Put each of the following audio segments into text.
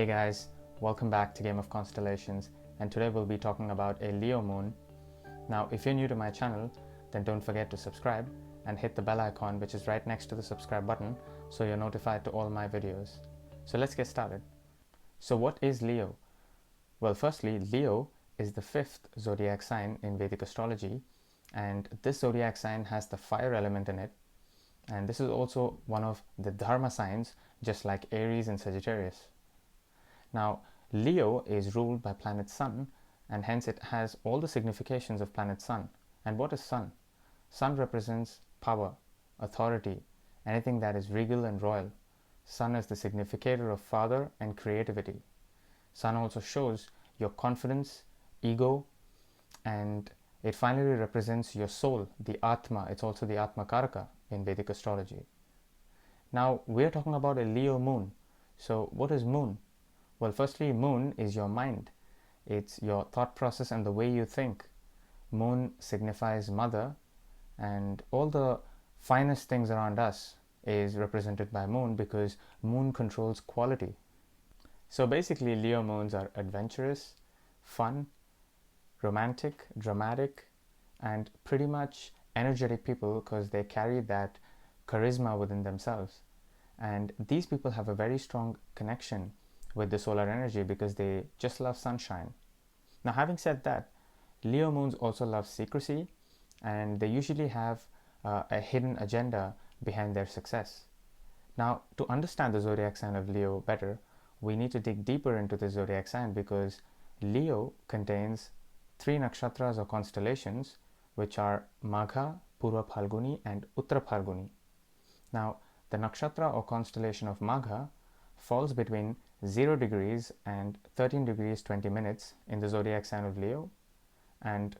Hey guys, welcome back to Game of Constellations, and today we'll be talking about a Leo moon. Now if you're new to my channel, then don't forget to subscribe and hit the bell icon which is right next to the subscribe button so you're notified to all my videos. So let's get started. So what is Leo? Well, firstly, Leo is the fifth zodiac sign in Vedic Astrology, and this zodiac sign has the fire element in it, and this is also one of the Dharma signs, just like Aries and Sagittarius. Now, Leo is ruled by planet Sun, and hence it has all the significations of planet Sun. And what is Sun? Sun represents power, authority, anything that is regal and royal. Sun is the significator of father and creativity. Sun also shows your confidence, ego, and it finally represents your soul, the Atma. It's also the Atma Karaka in Vedic astrology. Now, we're talking about a Leo moon. So, what is moon? Well, firstly, moon is your mind. It's your thought process and the way you think. Moon signifies mother, and all the finest things around us is represented by moon because moon controls quality. So basically, Leo moons are adventurous, fun, romantic, dramatic, and pretty much energetic people because they carry that charisma within themselves. And these people have a very strong connection with the solar energy because they just love sunshine. Now, having said that, Leo moons also love secrecy, and they usually have a hidden agenda behind their success. Now, to understand the zodiac sign of Leo better, we need to dig deeper into the zodiac sign because Leo contains 3 nakshatras or constellations, which are Magha, Purva Phalguni, and Uttara Phalguni. Now, the nakshatra or constellation of Magha falls between 0 degrees and 13 degrees 20 minutes in the zodiac sign of Leo, and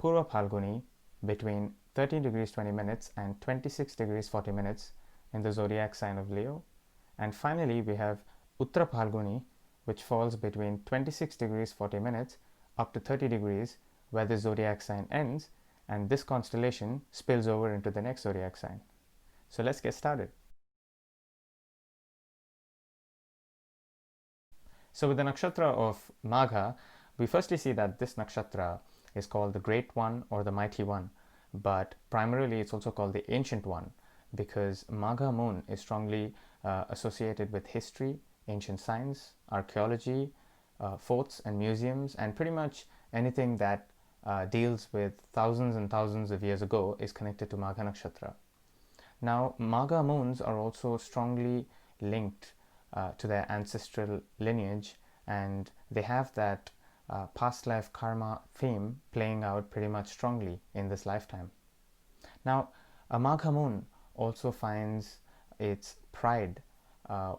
Purva Phalguni between 13 degrees 20 minutes and 26 degrees 40 minutes in the zodiac sign of Leo. And finally, we have Uttara Phalguni, which falls between 26 degrees 40 minutes up to 30 degrees, where the zodiac sign ends, and this constellation spills over into the next zodiac sign. So let's get started. So with the nakshatra of Magha, we firstly see that this nakshatra is called the Great One or the Mighty One, but primarily it's also called the Ancient One because Magha moon is strongly associated with history, ancient science, archaeology, forts and museums, and pretty much anything that deals with thousands and thousands of years ago is connected to Magha nakshatra. Now, Magha moons are also strongly linked to their ancestral lineage, and they have that past life karma theme playing out pretty much strongly in this lifetime. Now, a Magha moon also finds its pride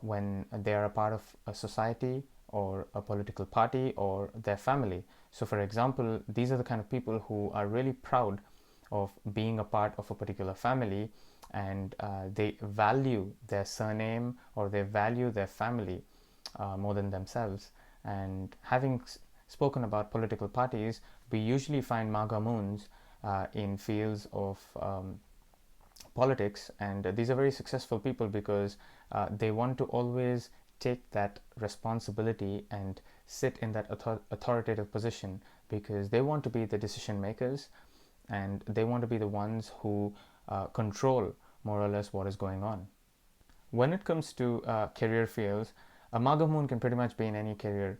when they are a part of a society or a political party or their family. So for example, these are the kind of people who are really proud of being a part of a particular family, and they value their surname or they value their family more than themselves. And having spoken about political parties, we usually find Magha moons in fields of politics, and these are very successful people because they want to always take that responsibility and sit in that authoritative position because they want to be the decision makers and they want to be the ones who control more or less what is going on. When it comes to career fields, a Magha moon can pretty much be in any career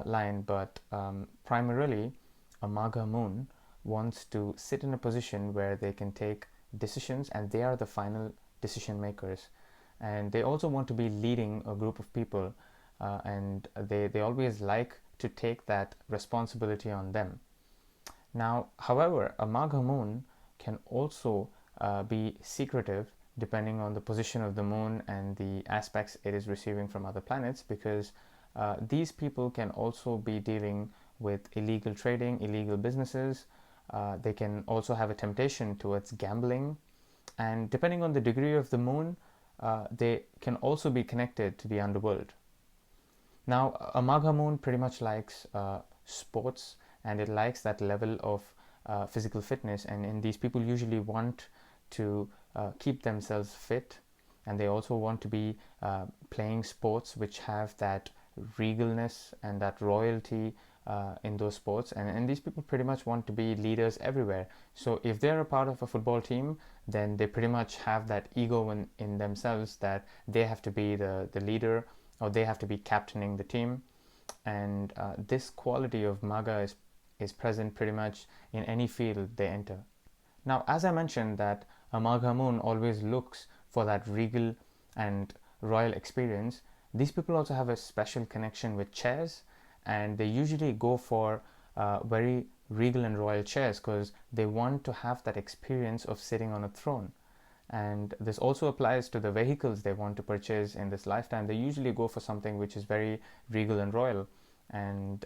line, but primarily a Magha moon wants to sit in a position where they can take decisions and they are the final decision makers, and they also want to be leading a group of people, and they always like to take that responsibility on them. Now, however, a Magha moon can also be secretive depending on the position of the moon and the aspects it is receiving from other planets, because these people can also be dealing with illegal trading, illegal businesses. They can also have a temptation towards gambling, and depending on the degree of the moon, they can also be connected to the underworld. Now, a Magha moon pretty much likes sports, and it likes that level of physical fitness, and these people usually want to keep themselves fit, and they also want to be playing sports which have that regalness and that royalty in those sports, and these people pretty much want to be leaders everywhere. So if they're a part of a football team, then they pretty much have that ego in themselves that they have to be the leader, or they have to be captaining the team. And this quality of Magha is present pretty much in any field they enter. Now, as I mentioned, that a Magha moon always looks for that regal and royal experience, these people also have a special connection with chairs, and they usually go for very regal and royal chairs because they want to have that experience of sitting on a throne. And this also applies to the vehicles they want to purchase in this lifetime. They usually go for something which is very regal and royal, and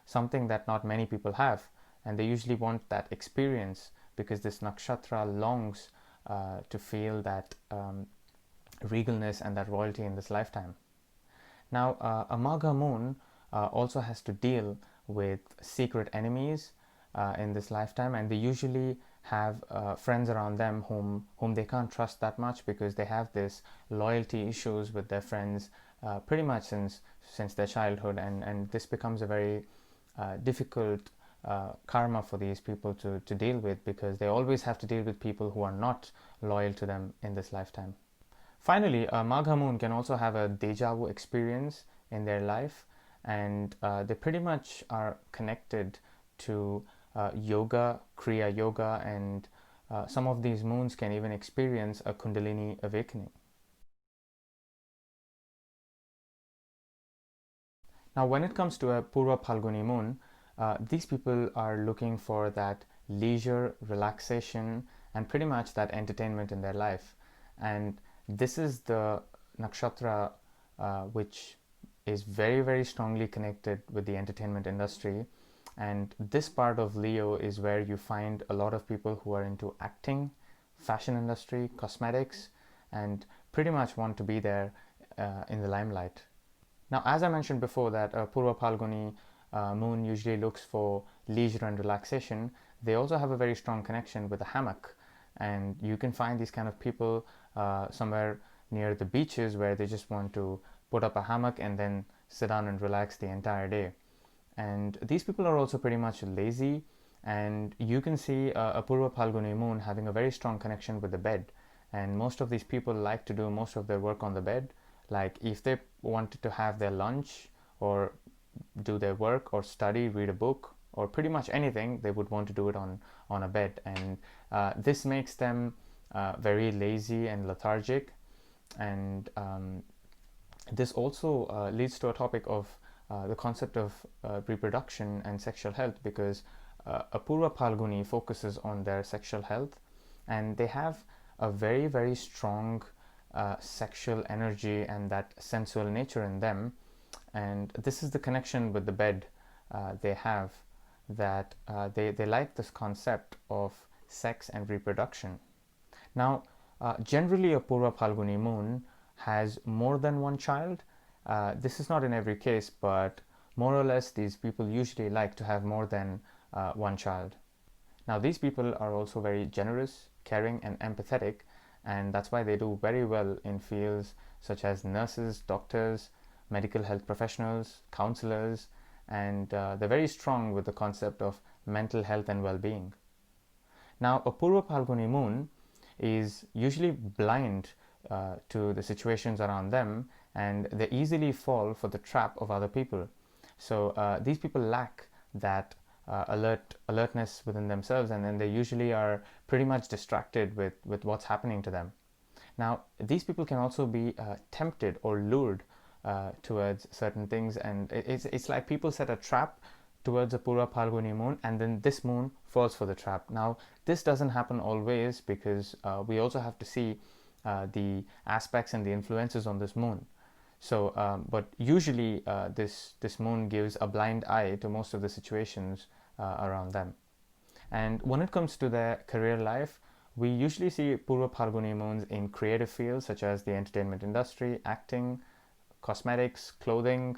something that not many people have, and they usually want that experience because this nakshatra longs to feel that regalness and that royalty in this lifetime. Now, a Magha moon also has to deal with secret enemies in this lifetime, and they usually have friends around them whom they can't trust that much because they have this loyalty issues with their friends pretty much since their childhood, and this becomes a very difficult karma for these people to deal with, because they always have to deal with people who are not loyal to them in this lifetime. Finally, a Magha moon can also have a deja vu experience in their life, and they pretty much are connected to yoga, Kriya yoga, and some of these moons can even experience a Kundalini awakening. Now, when it comes to a Purva Phalguni moon, these people are looking for that leisure, relaxation, and pretty much that entertainment in their life. And this is the nakshatra which is very, very strongly connected with the entertainment industry. And this part of Leo is where you find a lot of people who are into acting, fashion industry, cosmetics, and pretty much want to be there in the limelight. Now, as I mentioned before, that Purva Phalguni moon usually looks for leisure and relaxation. They also have a very strong connection with a hammock, and you can find these kind of people somewhere near the beaches where they just want to put up a hammock and then sit down and relax the entire day. And these people are also pretty much lazy, and you can see a Purva Phalguni moon having a very strong connection with the bed, and most of these people like to do most of their work on the bed. Like if they wanted to have their lunch or do their work or study, read a book, or pretty much anything, they would want to do it on a bed. And this makes them very lazy and lethargic. And this also leads to a topic of the concept of reproduction and sexual health, because a Purva Phalguni focuses on their sexual health, and they have a very, very strong sexual energy and that sensual nature in them. And this is the connection with the bed they have, that they like this concept of sex and reproduction. Now, generally a Purva Phalguni moon has more than one child. This is not in every case, but more or less these people usually like to have more than one child. Now, these people are also very generous, caring, and empathetic, and that's why they do very well in fields such as nurses, doctors, medical health professionals, counselors, and they're very strong with the concept of mental health and well-being. Now, a Purva Phalguni moon is usually blind to the situations around them, and they easily fall for the trap of other people. So these people lack that alertness within themselves, and then they usually are pretty much distracted with what's happening to them. Now, these people can also be tempted or lured towards certain things, and it's like people set a trap towards a Purva Phalguni moon, and then this moon falls for the trap. Now, this doesn't happen always, because we also have to see the aspects and the influences on this moon. So, but usually this moon gives a blind eye to most of the situations around them. And when it comes to their career life, we usually see Purva Phalguni moons in creative fields such as the entertainment industry, acting, cosmetics, clothing.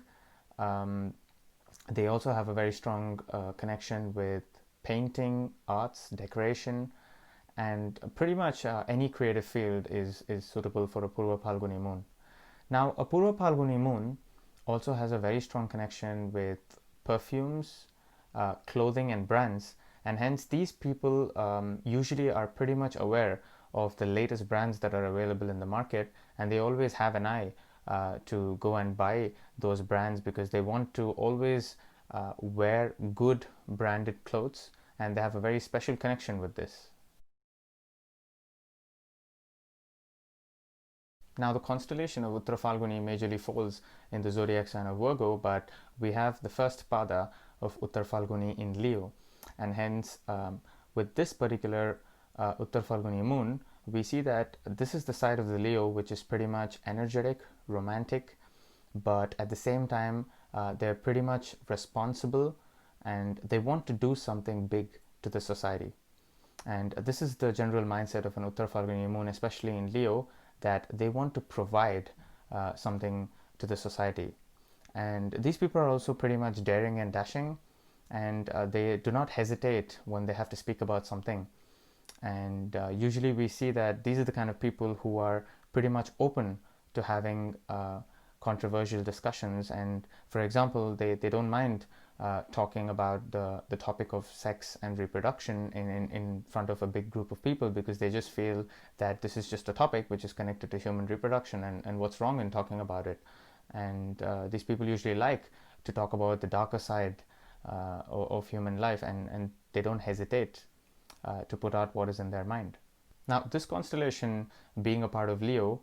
They also have a very strong connection with painting, arts, decoration, and pretty much any creative field is suitable for a Purva Phalguni moon. Now, a Purva Phalguni moon also has a very strong connection with perfumes, clothing, and brands. And hence, these people usually are pretty much aware of the latest brands that are available in the market, and they always have an eye to go and buy those brands because they want to always wear good branded clothes, and they have a very special connection with this. Now, the constellation of Uttara Phalguni majorly falls in the zodiac sign of Virgo, but we have the first pada of Uttara Phalguni in Leo, and hence, with this particular Uttara Phalguni moon, we see that this is the side of the Leo which is pretty much energetic, romantic, but at the same time, they're pretty much responsible and they want to do something big to the society. And this is the general mindset of an Uttara Phalguni moon, especially in Leo, that they want to provide something to the society. And these people are also pretty much daring and dashing, and they do not hesitate when they have to speak about something. And usually we see that these are the kind of people who are pretty much open to having controversial discussions. And for example, they don't mind talking about the topic of sex and reproduction in front of a big group of people, because they just feel that this is just a topic which is connected to human reproduction, and what's wrong in talking about it. And these people usually like to talk about the darker side of human life, and they don't hesitate to put out what is in their mind. Now, this constellation, being a part of Leo,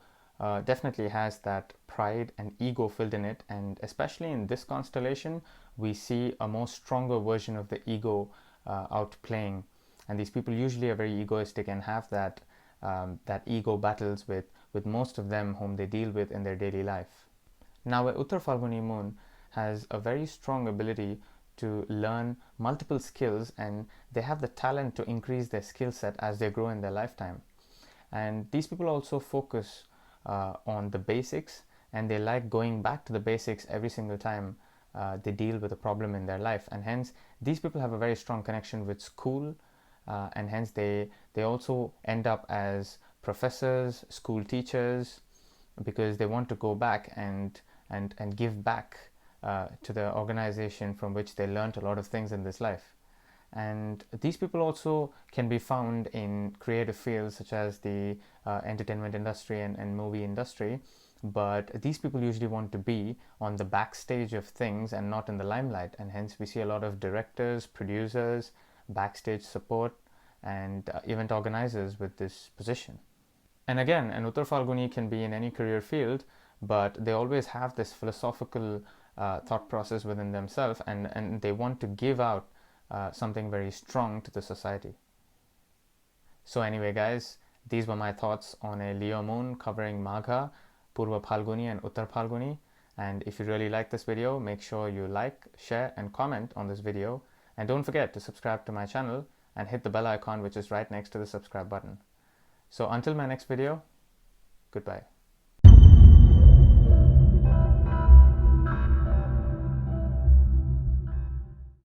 definitely has that pride and ego filled in it, and especially in this constellation we see a more stronger version of the ego outplaying. And these people usually are very egoistic and have that ego battles with most of them whom they deal with in their daily life. Now, a Uttara Phalguni moon has a very strong ability to learn multiple skills, and they have the talent to increase their skill set as they grow in their lifetime. And these people also focus on the basics, and they like going back to the basics every single time they deal with a problem in their life. And hence, these people have a very strong connection with school, and hence they also end up as professors, school teachers, because they want to go back and give back to the organization from which they learned a lot of things in this life. And these people also can be found in creative fields such as the entertainment industry and movie industry, but these people usually want to be on the backstage of things and not in the limelight. And hence we see a lot of directors, producers, backstage support, and event organizers with this position. And again, an Uttara Phalguni can be in any career field, but they always have this philosophical thought process within themselves, and they want to give out something very strong to the society. So anyway guys, these were my thoughts on a Leo moon covering Magha, Purva Phalguni and Uttara Phalguni. And if you really like this video, make sure you like, share and comment on this video, and don't forget to subscribe to my channel and hit the bell icon which is right next to the subscribe button. So until my next video, goodbye.